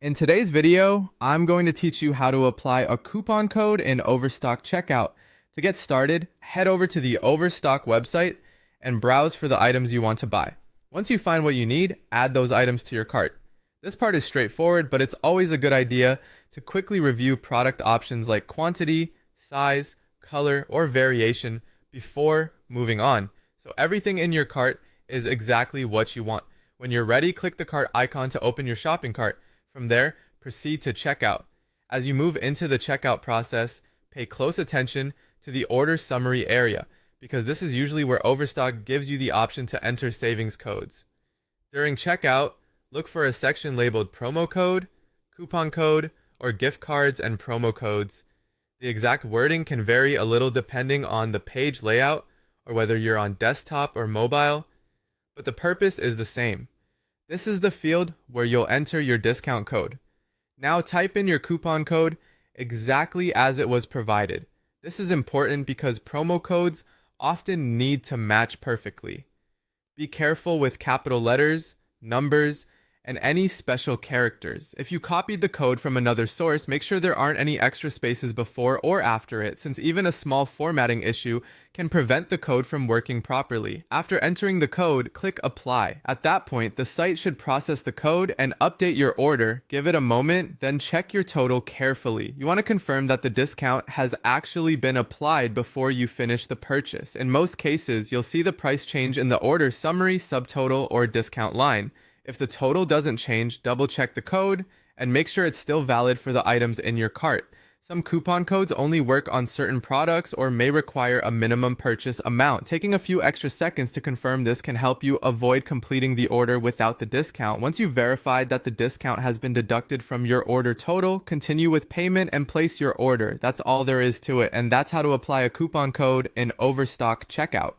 In today's video, I'm going to teach you how to apply a coupon code in Overstock checkout. To get started, head over to the Overstock website and browse for the items you want to buy. Once you find what you need, add those items to your cart. This part is straightforward, but it's always a good idea to quickly review product options like quantity, size, color, or variation before moving on, so everything in your cart is exactly what you want. When you're ready, click the cart icon to open your shopping cart. From there, proceed to checkout. As you move into the checkout process, pay close attention to the order summary area, because this is usually where Overstock gives you the option to enter savings codes. During checkout, look for a section labeled promo code, coupon code, or gift cards and promo codes. The exact wording can vary a little depending on the page layout or whether you're on desktop or mobile, but the purpose is the same. This is the field where you'll enter your discount code. Now type in your coupon code exactly as it was provided. This is important because promo codes often need to match perfectly. Be careful with capital letters, numbers, and any special characters. If you copied the code from another source, make sure there aren't any extra spaces before or after it, since even a small formatting issue can prevent the code from working properly. After entering the code, click Apply. At that point, the site should process the code and update your order. Give it a moment, then check your total carefully. You want to confirm that the discount has actually been applied before you finish the purchase. In most cases, you'll see the price change in the order summary, subtotal, or discount line. If the total doesn't change, double check the code and make sure it's still valid for the items in your cart. Some coupon codes only work on certain products or may require a minimum purchase amount. Taking a few extra seconds to confirm this can help you avoid completing the order without the discount. Once you've verified that the discount has been deducted from your order total, continue with payment and place your order. That's all there is to it, and that's how to apply a coupon code in Overstock checkout.